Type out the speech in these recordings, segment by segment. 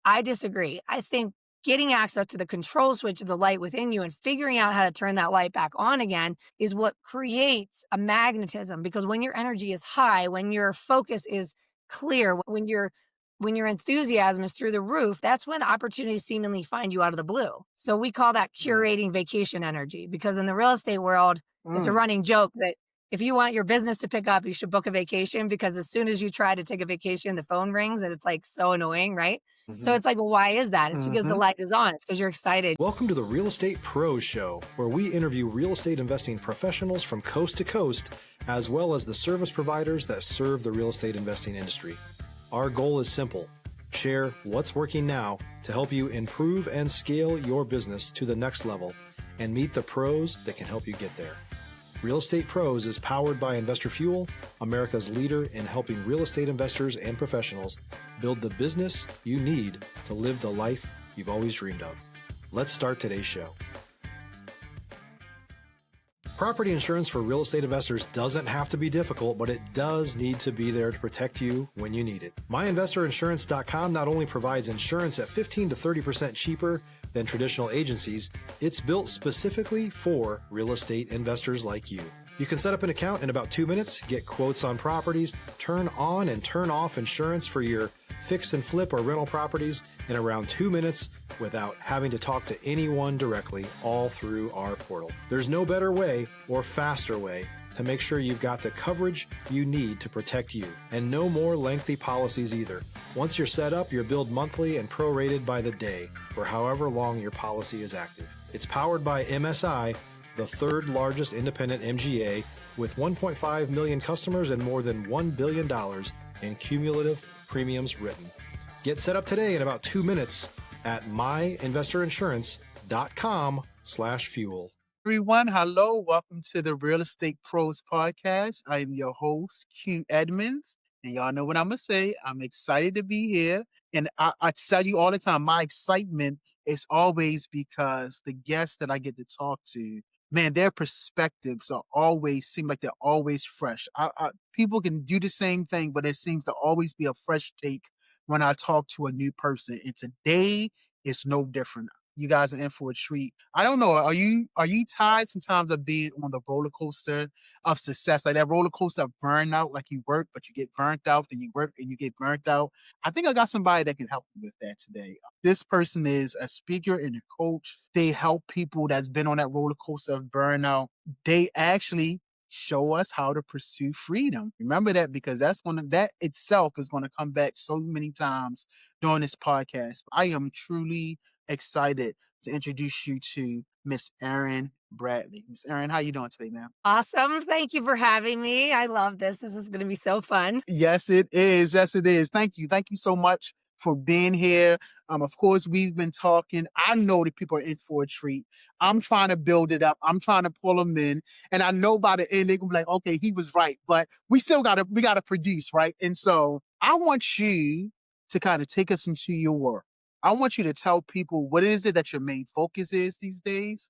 I disagree. I think getting access to the control switch of the light within you and figuring out how to turn that light back on again is what creates a magnetism, because when your energy is high, when your focus is clear, when your enthusiasm is through the roof, that's when opportunities seemingly find you out of the blue. So we call that Mm, curating vacation energy, because in the real estate world, it's a mm, running joke that if you want your business to pick up, you should book a vacation, because as soon as you try to take a vacation, the phone rings and it's like so annoying, right? So mhm, it's like, well, why is that? It's because the mhm. light is on. It's because you're excited. Welcome to the Real Estate Pros Show, where we interview real estate investing professionals from coast to coast, as well as the service providers that serve the real estate investing industry. Our goal is simple: share what's working now to help you improve and scale your business to the next level and meet the pros that can help you get there. Real Estate Pros is powered by Investor Fuel, America's leader in helping real estate investors and professionals build the business you need to live the life you've always dreamed of. Let's start today's show. Property insurance for real estate investors doesn't have to be difficult, but it does need to be there to protect you when you need it. MyInvestorInsurance.com not only provides insurance at 15 to 30% cheaper than traditional agencies, it's built specifically for real estate investors like you. You can set up an account in about 2 minutes, get quotes on properties, turn on and turn off insurance for your fix and flip or rental properties in around 2 minutes without having to talk to anyone directly, all through our portal. There's no better way or faster way to make sure you've got the coverage you need to protect you, and no more lengthy policies either. Once you're set up, you're billed monthly and prorated by the day for however long your policy is active. It's powered by MSI, the third largest independent MGA, with 1.5 million customers and more than $1 billion in cumulative premiums written. Get set up today in about 2 minutes at myinvestorinsurance.com/fuel. Everyone, hello. Welcome to the Real Estate Pros Podcast. I am your host, Q Edmonds. And y'all know what I'm going to say. I'm excited to be here. And I tell you all the time, my excitement is always because the guests that I get to talk to, man, their perspectives are always seem like they're always fresh. People can do the same thing, but it seems to always be a fresh take when I talk to a new person. And today is no different. You guys are in for a treat. I don't know. Are you tired sometimes of being on the roller coaster of success, like that roller coaster of burnout? Like you work, but you get burnt out, then you work and you get burnt out. I think I got somebody that can help you with that today. This person is a speaker and a coach. They help people that's been on that roller coaster of burnout. They actually show us how to pursue freedom. Remember that, because that itself is going to come back so many times during this podcast. I am truly excited to introduce you to Miss Erin Bradley. Miss Erin, how you doing today, ma'am? Awesome. Thank you for having me. I love this. This is going to be so fun. Yes, it is. Yes, it is. Thank you. Thank you so much for being here. Of course, we've been talking. I know that people are in for a treat. I'm trying to build it up. I'm trying to pull them in. And I know by the end, they're gonna be like, okay, he was right. But we gotta produce, right? And so I want you to kind of take us into your work. I want you to tell people what is it that your main focus is these days.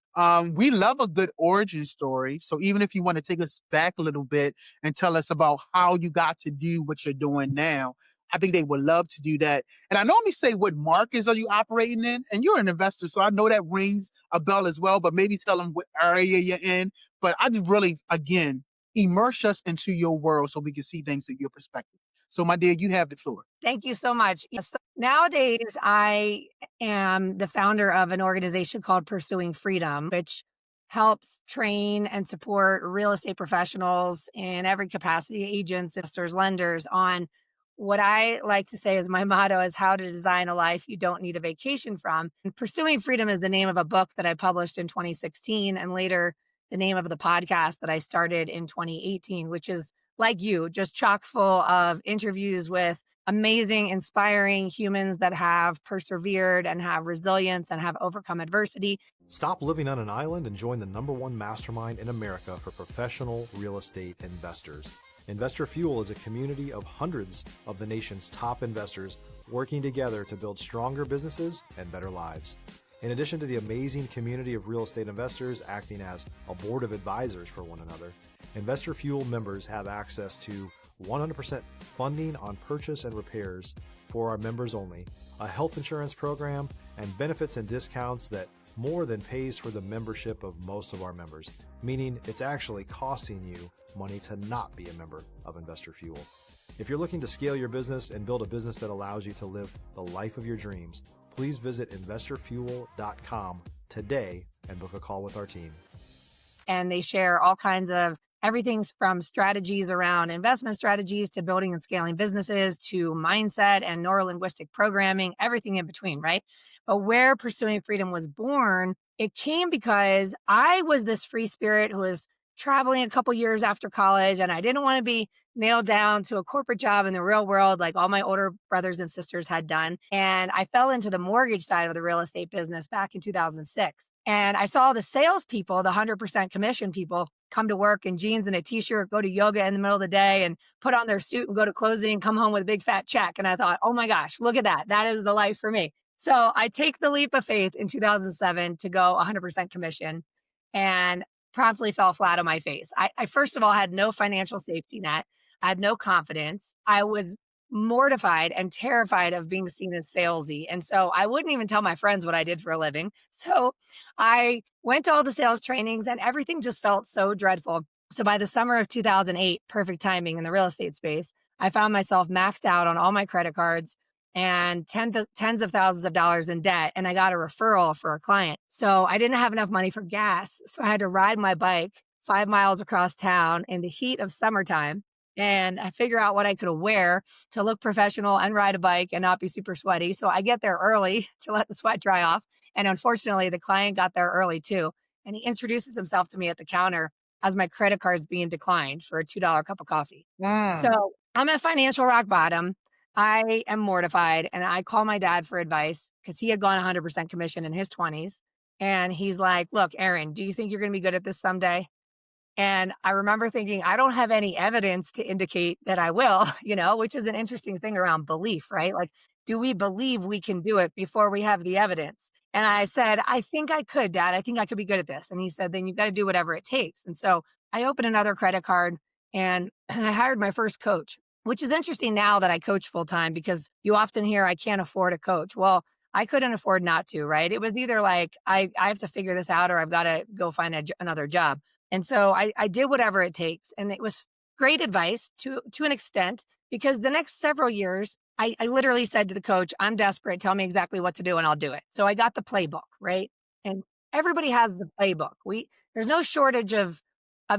We love a good origin story. So even if you want to take us back a little bit and tell us about how you got to do what you're doing now, I think they would love to do that. And I normally say, what markets are you operating in? And you're an investor, so I know that rings a bell as well, but maybe tell them what area you're in. But I just really, again, immerse us into your world so we can see things through your perspective. So my dear, you have the floor. Thank you so much. Yes, so nowadays, I am the founder of an organization called Pursuing Freedom, which helps train and support real estate professionals in every capacity, agents, investors, lenders, on what I like to say is my motto is how to design a life you don't need a vacation from. And Pursuing Freedom is the name of a book that I published in 2016, and later the name of the podcast that I started in 2018, which is, like you, just chock full of interviews with amazing, inspiring humans that have persevered and have resilience and have overcome adversity. Stop living on an island and join the #1 mastermind in America for professional real estate investors. Investor Fuel is a community of hundreds of the nation's top investors working together to build stronger businesses and better lives. In addition to the amazing community of real estate investors acting as a board of advisors for one another, Investor Fuel members have access to 100% funding on purchase and repairs for our members only, a health insurance program, and benefits and discounts that more than pays for the membership of most of our members, meaning it's actually costing you money to not be a member of Investor Fuel. If you're looking to scale your business and build a business that allows you to live the life of your dreams, please visit investorfuel.com today and book a call with our team. And they share all kinds of everything from strategies around investment strategies to building and scaling businesses to mindset and neurolinguistic programming, everything in between, right? But where Pursuing Freedom was born, it came because I was this free spirit who was traveling a couple years after college, and I didn't want to be nailed down to a corporate job in the real world like all my older brothers and sisters had done. And I fell into the mortgage side of the real estate business back in 2006. And I saw the salespeople, the 100% commission people, come to work in jeans and a t-shirt, go to yoga in the middle of the day and put on their suit and go to closing and come home with a big fat check. And I thought, oh my gosh, look at that. That is the life for me. So I take the leap of faith in 2007 to go 100% commission and promptly fell flat on my face. I first of all had no financial safety net. I had no confidence. I was mortified and terrified of being seen as salesy. And so I wouldn't even tell my friends what I did for a living. So I went to all the sales trainings and everything just felt so dreadful. So by the summer of 2008, perfect timing in the real estate space, I found myself maxed out on all my credit cards and tens of thousands of dollars in debt. And I got a referral for a client. So I didn't have enough money for gas. So I had to ride my bike 5 miles across town in the heat of summertime. And I figure out what I could wear to look professional and ride a bike and not be super sweaty. So I get there early to let the sweat dry off. And unfortunately, the client got there early too. And he introduces himself to me at the counter as my credit card's being declined for a $2 cup of coffee. So I'm at financial rock bottom. I am mortified. And I call my dad for advice because he had gone 100% commission in his 20s. And he's like, look, Erin, do you think you're going to be good at this someday? And I remember thinking, I don't have any evidence to indicate that I will, which is an interesting thing around belief, right? Like, do we believe we can do it before we have the evidence? And I said, I think I could, Dad. I think I could be good at this. And he said, then you've got to do whatever it takes. And so I opened another credit card and I hired my first coach, which is interesting now that I coach full time because you often hear I can't afford a coach. Well, I couldn't afford not to, right? It was either like, I have to figure this out or I've got to go find another job. And so I did whatever it takes. And it was great advice to an extent, because the next several years, I literally said to the coach, I'm desperate. Tell me exactly what to do and I'll do it. So I got the playbook, right? And everybody has the playbook. There's no shortage of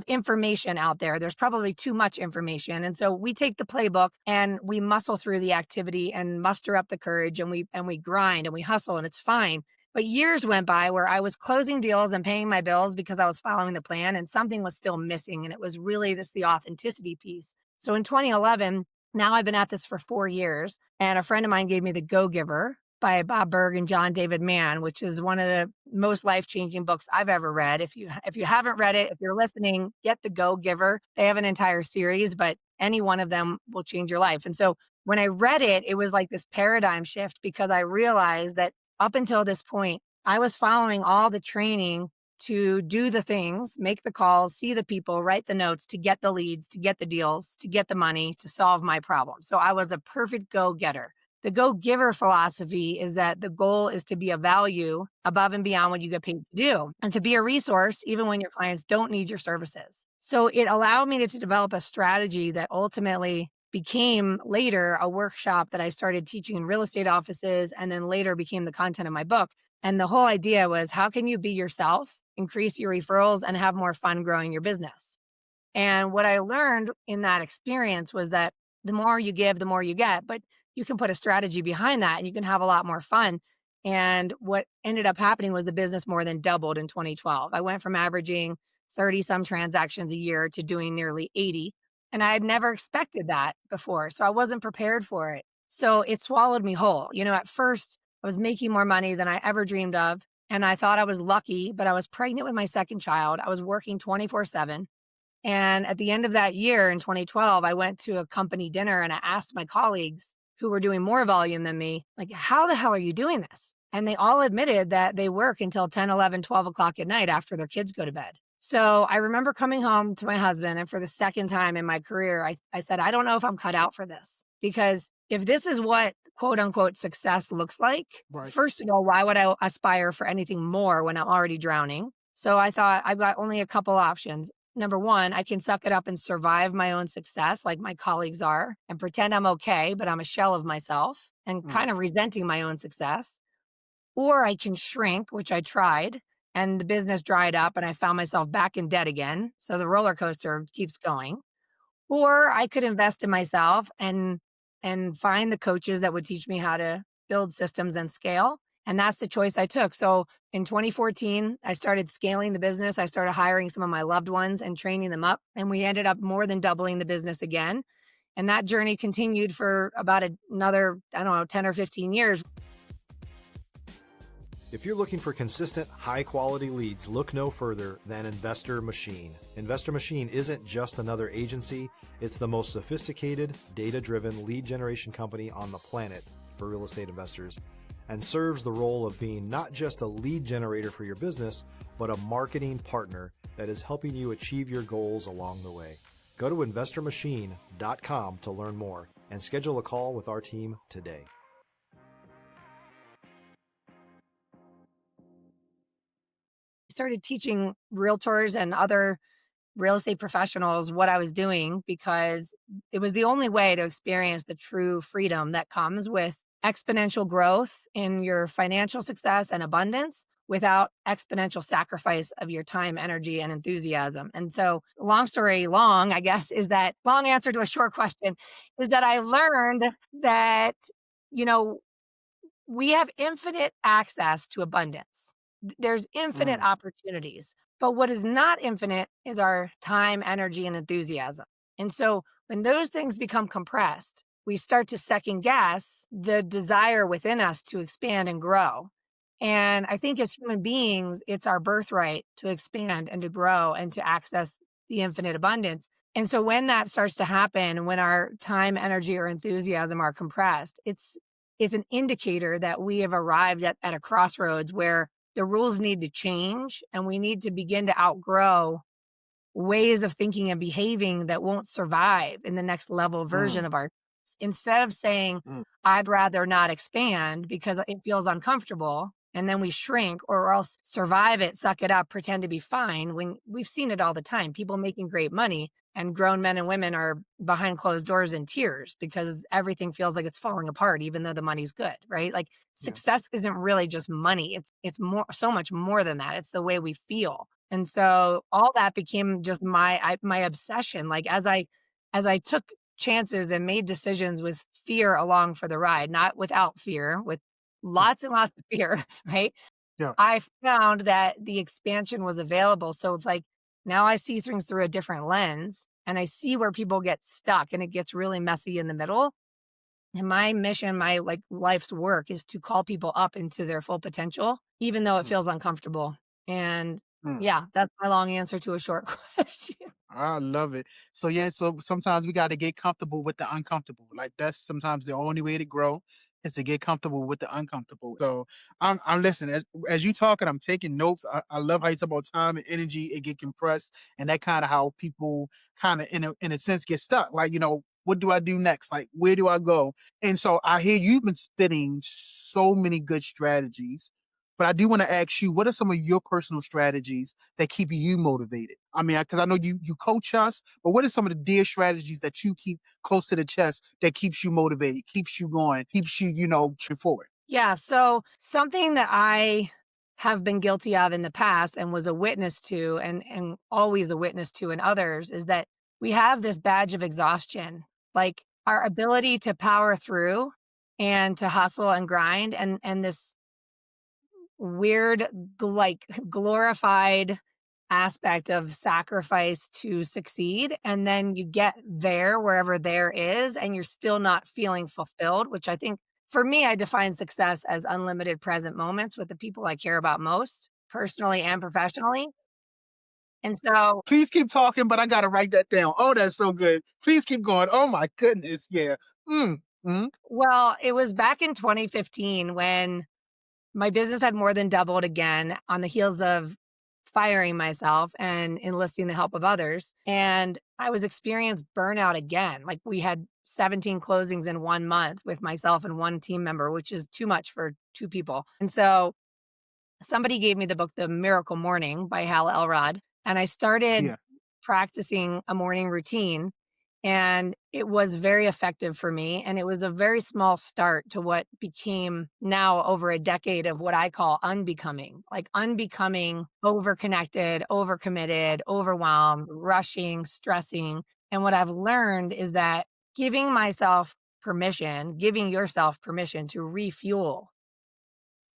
information out there. There's probably too much information. And so we take the playbook and we muscle through the activity and muster up the courage and we grind and we hustle and it's fine. But years went by where I was closing deals and paying my bills because I was following the plan and something was still missing. And it was really just the authenticity piece. So in 2011, now I've been at this for 4 years. And a friend of mine gave me The Go-Giver by Bob Berg and John David Mann, which is one of the most life-changing books I've ever read. If you haven't read it, if you're listening, get The Go-Giver. They have an entire series, but any one of them will change your life. And so when I read it, it was like this paradigm shift because I realized that up until this point, I was following all the training to do the things, make the calls, see the people, write the notes, to get the leads, to get the deals, to get the money, to solve my problem. So I was a perfect go-getter. The go-giver philosophy is that the goal is to be a value above and beyond what you get paid to do, and to be a resource even when your clients don't need your services. So it allowed me to develop a strategy that ultimately became later a workshop that I started teaching in real estate offices and then later became the content of my book. And the whole idea was, how can you be yourself, increase your referrals, and have more fun growing your business? And what I learned in that experience was that the more you give, the more you get, but you can put a strategy behind that and you can have a lot more fun. And what ended up happening was the business more than doubled in 2012. I went from averaging 30 some transactions a year to doing nearly 80. And I had never expected that before. So I wasn't prepared for it. So it swallowed me whole. At first I was making more money than I ever dreamed of. And I thought I was lucky, but I was pregnant with my second child. I was working 24/7. And at the end of that year in 2012, I went to a company dinner and I asked my colleagues who were doing more volume than me, like, how the hell are you doing this? And they all admitted that they work until 10, 11, 12 o'clock at night after their kids go to bed. So I remember coming home to my husband, and for the second time in my career, I said, I don't know if I'm cut out for this, because if this is what quote unquote success looks like, Right. first of all, why would I aspire for anything more when I'm already drowning? So I thought I've got only a couple options. Number one, I can suck it up and survive my own success like my colleagues are and pretend I'm okay, but I'm a shell of myself and Mm. kind of resenting my own success. Or I can shrink, which I tried, and the business dried up and I found myself back in debt again. So the roller coaster keeps going. Or I could invest in myself and find the coaches that would teach me how to build systems and scale. And that's the choice I took. So in 2014, I started scaling the business. I started hiring some of my loved ones and training them up. And we ended up more than doubling the business again. And that journey continued for about another, I don't know, 10 or 15 years. If you're looking for consistent, high-quality leads, look no further than Investor Machine. Investor Machine isn't just another agency. It's the most sophisticated, data-driven lead generation company on the planet for real estate investors, and serves the role of being not just a lead generator for your business, but a marketing partner that is helping you achieve your goals along the way. Go to investormachine.com to learn more and schedule a call with our team today. Started teaching realtors and other real estate professionals what I was doing, because it was the only way to experience the true freedom that comes with exponential growth in your financial success and abundance without exponential sacrifice of your time, energy, and enthusiasm. And so, long story long, I guess, is that long answer to a short question is that I learned that, you know, we have infinite access to abundance. There's infinite Mm. opportunities, but what is not infinite is our time, energy, and enthusiasm. And so when those things become compressed, we start to second guess the desire within us to expand and grow. And I think as human beings, it's our birthright to expand and to grow and to access the infinite abundance. And so when that starts to happen, when our time, energy, or enthusiasm are compressed, it's an indicator that we have arrived at a crossroads where the rules need to change and we need to begin to outgrow ways of thinking and behaving that won't survive in the next level version Mm. of our. Instead of saying, Mm. I'd rather not expand because it feels uncomfortable, and then we shrink or else survive it, suck it up, pretend to be fine, when we've seen it all the time. People making great money and grown men and women are behind closed doors in tears because everything feels like it's falling apart, even though the money's good, right? Like Yeah. success isn't really just money. It's more, so much more than that. It's the way we feel. And so all that became just my obsession. Like as I took chances and made decisions with fear along for the ride, not without fear, with Yeah. lots and lots of fear, right? Yeah. I found that the expansion was available. So it's like now I see things through a different lens and I see where people get stuck and it gets really messy in the middle. And my mission, my like life's work is to call people up into their full potential, even though it Mm. feels uncomfortable. And Mm. yeah, that's my long answer to a short question. I love it. So yeah, so sometimes we got to get comfortable with the uncomfortable. Like that's sometimes the only way to grow is to get comfortable with the uncomfortable. So I'm listening as you talking. I'm taking notes. I love how you talk about time and energy. It get compressed, and that kind of how people kind of in a sense get stuck. Like what do I do next? Like where do I go? And so I hear you've been spitting so many good strategies. But I do want to ask you, what are some of your personal strategies that keep you motivated? I mean, because I know you coach us, but what are some of the dear strategies that you keep close to the chest that keeps you motivated, keeps you going, keeps you, moving forward? Yeah. So something that I have been guilty of in the past and was a witness to and always a witness to in others is that we have this badge of exhaustion, like our ability to power through and to hustle and grind and this weird like glorified aspect of sacrifice to succeed, and then you get there wherever there is and you're still not feeling fulfilled, which I think for me, I define success as unlimited present moments with the people I care about most, personally and professionally. And so, Please keep talking, but I gotta write that down. Oh, that's so good. Please keep going. Oh my goodness. Yeah. Mm, mm, well, it was back in 2015 when my business had more than doubled again on the heels of firing myself and enlisting the help of others. And I was experiencing burnout again. Like we had 17 closings in 1 month with myself and one team member, which is too much for two people. And so somebody gave me the book, The Miracle Morning by Hal Elrod. And I started Yeah. practicing a morning routine. And it was very effective for me. And it was a very small start to what became now over a decade of what I call unbecoming, like unbecoming, overconnected, overcommitted, overwhelmed, rushing, stressing. And what I've learned is that giving myself permission, giving yourself permission to refuel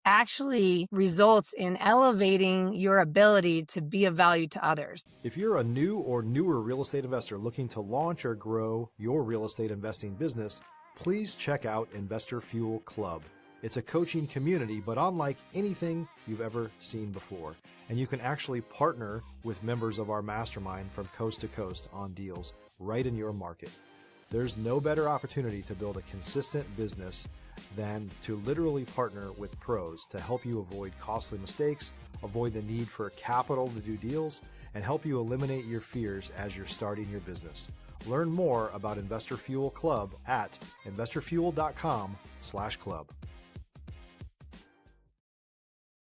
actually results in elevating your ability to be of value to others. If you're a new or newer real estate investor looking to launch or grow your real estate investing business, please check out Investor Fuel Club. It's a coaching community, but unlike anything you've ever seen before. And you can actually partner with members of our mastermind from coast to coast on deals right in your market. There's no better opportunity to build a consistent business than to literally partner with pros to help you avoid costly mistakes, avoid the need for capital to do deals, and help you eliminate your fears as you're starting your business. Learn more about Investor Fuel Club at investorfuel.com/club.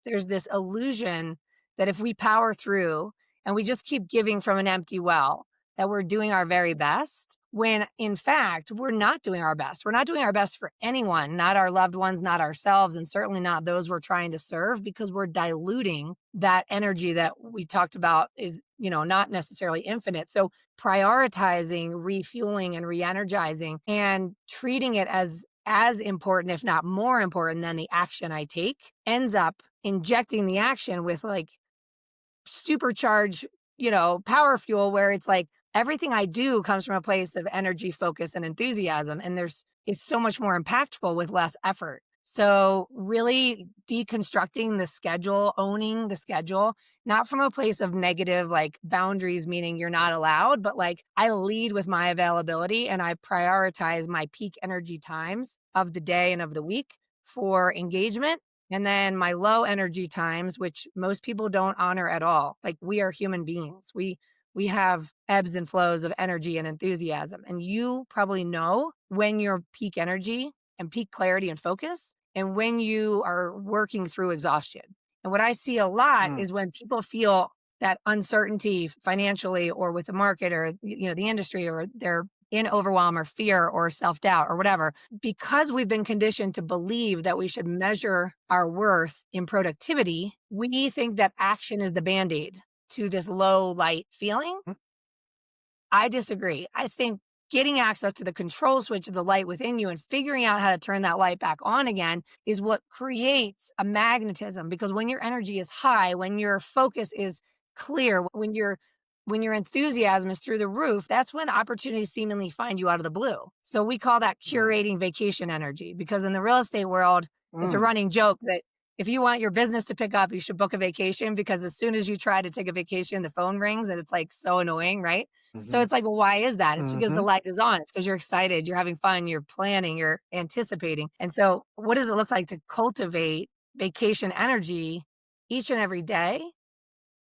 There's this illusion that if we power through and we just keep giving from an empty well, that we're doing our very best, when in fact, we're not doing our best. We're not doing our best for anyone, not our loved ones, not ourselves, and certainly not those we're trying to serve, because we're diluting that energy that we talked about is, not necessarily infinite. So prioritizing, refueling, and re-energizing and treating it as important, if not more important than the action I take, ends up injecting the action with like supercharged, power fuel, where it's like everything I do comes from a place of energy, focus, and enthusiasm. And it's so much more impactful with less effort. So really deconstructing the schedule, owning the schedule, not from a place of negative, like boundaries, meaning you're not allowed, but like I lead with my availability and I prioritize my peak energy times of the day and of the week for engagement. And then my low energy times, which most people don't honor at all. Like we are human beings. We have ebbs and flows of energy and enthusiasm. And you probably know when you're peak energy and peak clarity and focus, and when you are working through exhaustion. And what I see a lot is when people feel that uncertainty financially or with the market or, the industry, or they're in overwhelm or fear or self-doubt or whatever, because we've been conditioned to believe that we should measure our worth in productivity, we think that action is the Band-Aid to this low light feeling. I disagree. I think getting access to the control switch of the light within you and figuring out how to turn that light back on again is what creates a magnetism. Because when your energy is high, when your focus is clear, when your enthusiasm is through the roof, that's when opportunities seemingly find you out of the blue. So we call that curating vacation energy, because in the real estate world, it's a running joke that if you want your business to pick up, you should book a vacation, because as soon as you try to take a vacation, the phone rings and it's like so annoying, right? So it's like, well, why is that? It's because the light is on. It's because you're excited, you're having fun, you're planning, you're anticipating. And so what does it look like to cultivate vacation energy each and every day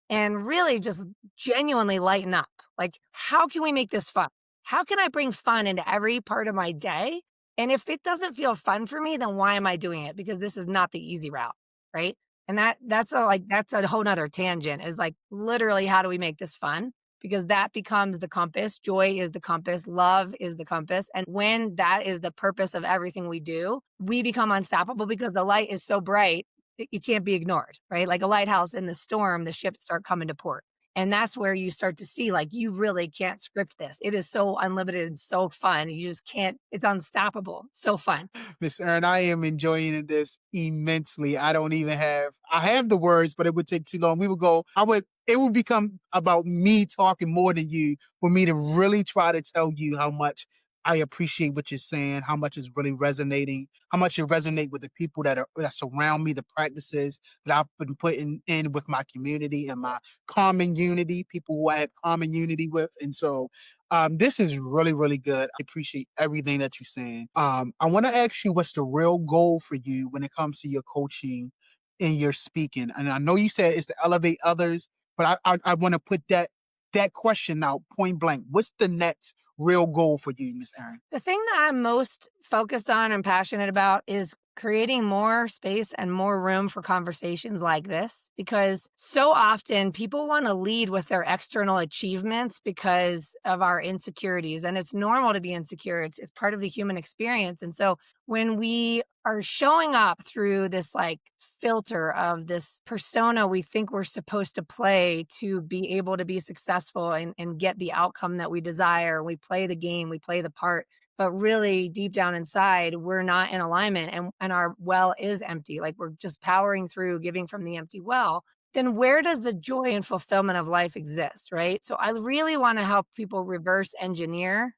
and really just genuinely lighten up? Like, how can we make this fun? How can I bring fun into every part of my day? And if it doesn't feel fun for me, then why am I doing it? Because this is not the easy route, right? And that's a whole nother tangent, is like literally how do we make this fun? Because that becomes the compass. Joy is the compass. Love is the compass. And when that is the purpose of everything we do, we become unstoppable, because the light is so bright, it can't be ignored, right? Like a lighthouse in the storm, the ships start coming to port. And that's where you start to see, like, you really can't script this. It is so unlimited and so fun. You just can't, it's unstoppable. So fun. Miss Erin, I am enjoying this immensely. I have the words, but it would take too long. It would become about me talking more than you for me to really try to tell you how much I appreciate what you're saying, how much is really resonating, how much it resonates with the people that surround me, the practices that I've been putting in with my community and my common unity, people who I have common unity with. And so this is really, really good. I appreciate everything that you're saying. I want to ask you, what's the real goal for you when it comes to your coaching and your speaking? And I know you said it's to elevate others, But I want to put that question out point blank. What's the next real goal for you, Miss Erin? The thing that I'm most focused on and passionate about is creating more space and more room for conversations like this, because so often people want to lead with their external achievements because of our insecurities. And it's normal to be insecure. It's part of the human experience. And so when we are showing up through this like filter of this persona we think we're supposed to play to be able to be successful and get the outcome that we desire, we play the game, we play the part, but really deep down inside we're not in alignment, and our well is empty, like we're just powering through giving from the empty well. Then where does the joy and fulfillment of life exist, right? So I really want to help people reverse engineer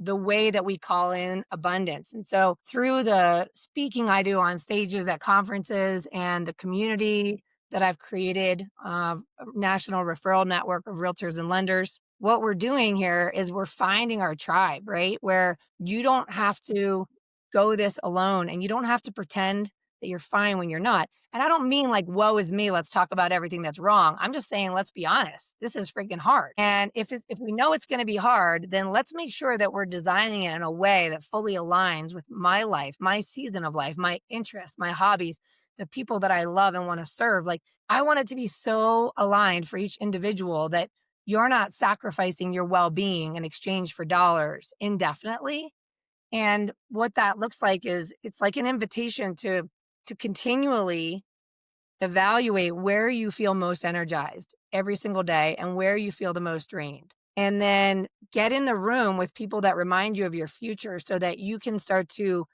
the way that we call in abundance. And so through the speaking I do on stages at conferences and the community that I've created, a national referral network of realtors and lenders, what we're doing here is we're finding our tribe, right? Where you don't have to go this alone, and you don't have to pretend that you're fine when you're not. And I don't mean like, woe is me, let's talk about everything that's wrong. I'm just saying, let's be honest. This is freaking hard. And if we know it's going to be hard, then let's make sure that we're designing it in a way that fully aligns with my life, my season of life, my interests, my hobbies, the people that I love and want to serve. Like, I want it to be so aligned for each individual that you're not sacrificing your well-being in exchange for dollars indefinitely. And what that looks like is it's like an invitation to continually evaluate where you feel most energized every single day and where you feel the most drained. And then get in the room with people that remind you of your future so that you can start to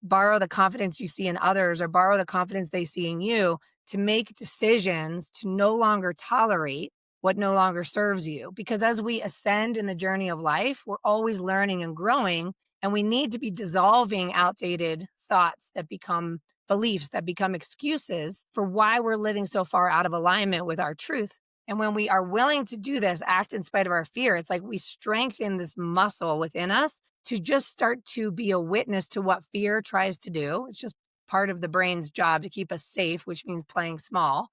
borrow the confidence you see in others or borrow the confidence they see in you to make decisions to no longer tolerate what no longer serves you. Because as we ascend in the journey of life, we're always learning and growing, and we need to be dissolving outdated thoughts that become beliefs, that become excuses for why we're living so far out of alignment with our truth. And when we are willing to do this, act in spite of our fear, it's like we strengthen this muscle within us to just start to be a witness to what fear tries to do. It's just part of the brain's job to keep us safe, which means playing small,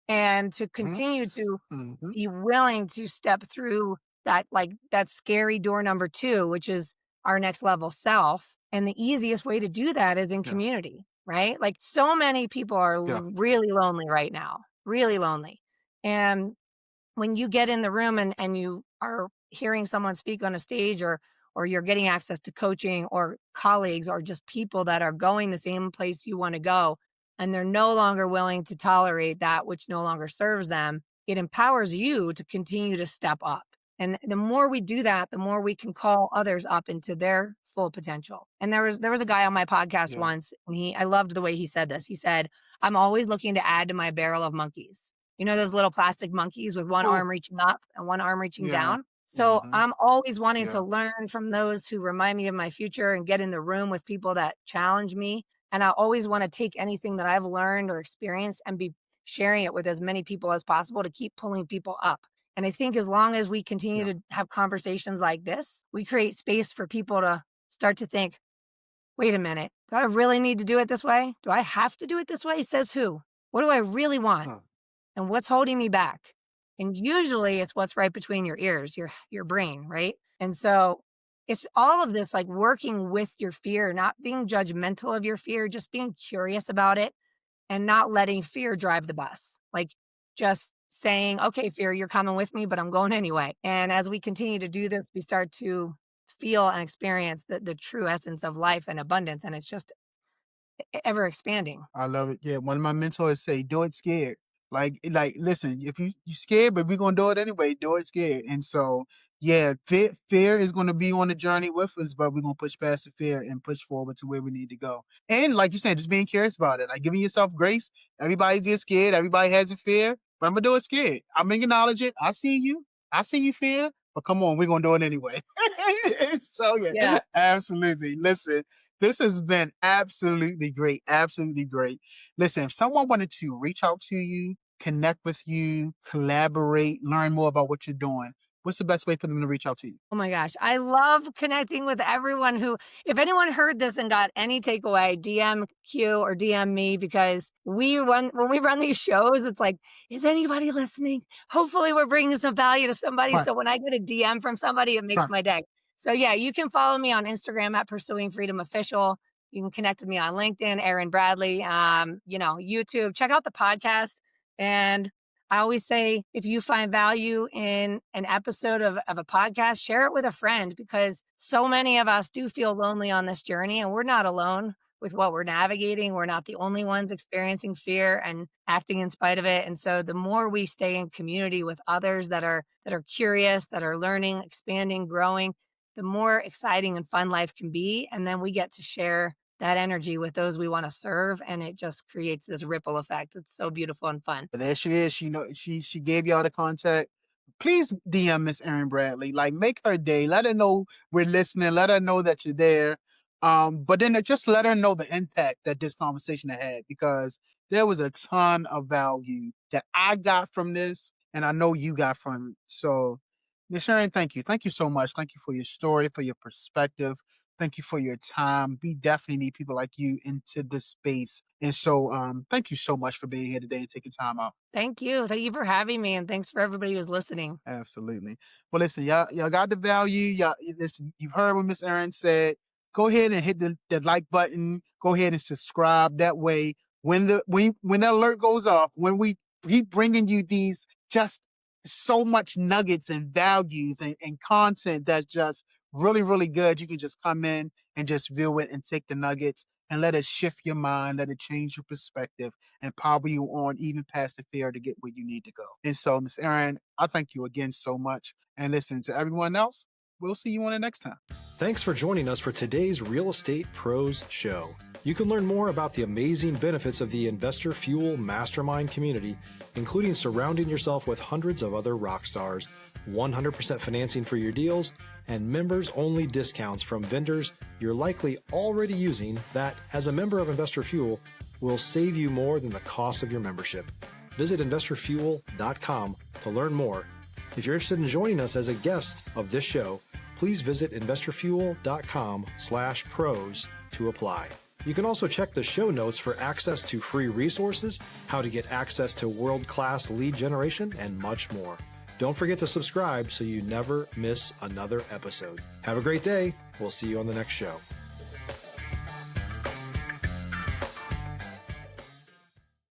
and to continue to Mm-hmm. be willing to step through that, like that scary door number 2, which is our next level self. And the easiest way to do that is in Yeah. community, right? Like, so many people are Yeah. really lonely right now, really lonely. And when you get in the room and you are hearing someone speak on a stage, or you're getting access to coaching or colleagues or just people that are going the same place you want to go, and they're no longer willing to tolerate that which no longer serves them, it empowers you to continue to step up. And the more we do that, the more we can call others up into their full potential. And there was a guy on my podcast Yeah. once, and I loved the way he said this. He said, "I'm always looking to add to my barrel of monkeys." You know those little plastic monkeys with one Oh, arm reaching up and one arm reaching yeah. down? So Mm-hmm. I'm always wanting Yeah. to learn from those who remind me of my future and get in the room with people that challenge me. And I always want to take anything that I've learned or experienced and be sharing it with as many people as possible to keep pulling people up. And I think as long as we continue Yeah. to have conversations like this, we create space for people to start to think, wait a minute, do I really need to do it this way? Do I have to do it this way? Says who? What do I really want? Huh. And what's holding me back? And usually it's what's right between your ears, your brain, right? And so it's all of this, like working with your fear, not being judgmental of your fear, just being curious about it and not letting fear drive the bus. Like, just saying, okay, fear, you're coming with me, but I'm going anyway. And as we continue to do this, we start to feel and experience the true essence of life and abundance. And it's just ever expanding. I love it. Yeah, one of my mentors say, "Do it scared." Listen, if you scared, but we're gonna do it anyway. Do it scared. And so, yeah, fear is gonna be on the journey with us, but we're gonna push past the fear and push forward to where we need to go. And like you said, just being curious about it, like giving yourself grace. Everybody's just scared. Everybody has a fear, but I'm gonna do it scared. I'm gonna acknowledge it. I see you. I see you fear, but come on, we're gonna do it anyway. So Yeah. yeah, absolutely. Listen. This has been absolutely great. Absolutely great. Listen, if someone wanted to reach out to you, connect with you, collaborate, learn more about what you're doing, what's the best way for them to reach out to you? Oh my gosh. I love connecting with everyone who, if anyone heard this and got any takeaway, DM Q or DM me, because when we run these shows, it's like, is anybody listening? Hopefully we're bringing some value to somebody. Right. So when I get a DM from somebody, it makes Right. my day. So yeah, you can follow me on Instagram at Pursuing Freedom Official. You can connect with me on LinkedIn, Erin Bradley, YouTube. Check out the podcast. And I always say, if you find value in an episode of a podcast, share it with a friend, because so many of us do feel lonely on this journey, and we're not alone with what we're navigating. We're not the only ones experiencing fear and acting in spite of it. And so the more we stay in community with others that are curious, that are learning, expanding, growing, the more exciting and fun life can be. And then we get to share that energy with those we want to serve, and it just creates this ripple effect. It's so beautiful and fun. But there she is. She gave y'all the contact. Please DM Miss Erin Bradley. Like, make her day. Let her know we're listening. Let her know that you're there. But then just let her know the impact that this conversation had, because there was a ton of value that I got from this, and I know you got from it. So, Miss Erin, thank you. Thank you so much. Thank you for your story, for your perspective. Thank you for your time. We definitely need people like you into this space. And so thank you so much for being here today and taking time out. Thank you. Thank you for having me. And thanks for everybody who's listening. Absolutely. Well, listen, y'all got the value. Y'all, listen, you've heard what Miss Erin said. Go ahead and hit the like button. Go ahead and subscribe. That way, when the alert goes off, when we keep bringing you these just so much nuggets and values and content that's just really, really good, you can just come in and just view it and take the nuggets and let it shift your mind, let it change your perspective, and power you on even past the fear to get where you need to go. And so, Miss Erin, I thank you again so much. And listen, to everyone else, we'll see you on the next time. Thanks for joining us for today's Real Estate Pros Show. You can learn more about the amazing benefits of the Investor Fuel Mastermind community, including surrounding yourself with hundreds of other rock stars, 100% financing for your deals, and members-only discounts from vendors you're likely already using that, as a member of Investor Fuel, will save you more than the cost of your membership. Visit investorfuel.com to learn more. If you're interested in joining us as a guest of this show, please visit investorfuel.com/pros to apply. You can also check the show notes for access to free resources, how to get access to world-class lead generation, and much more. Don't forget to subscribe so you never miss another episode. Have a great day. We'll see you on the next show.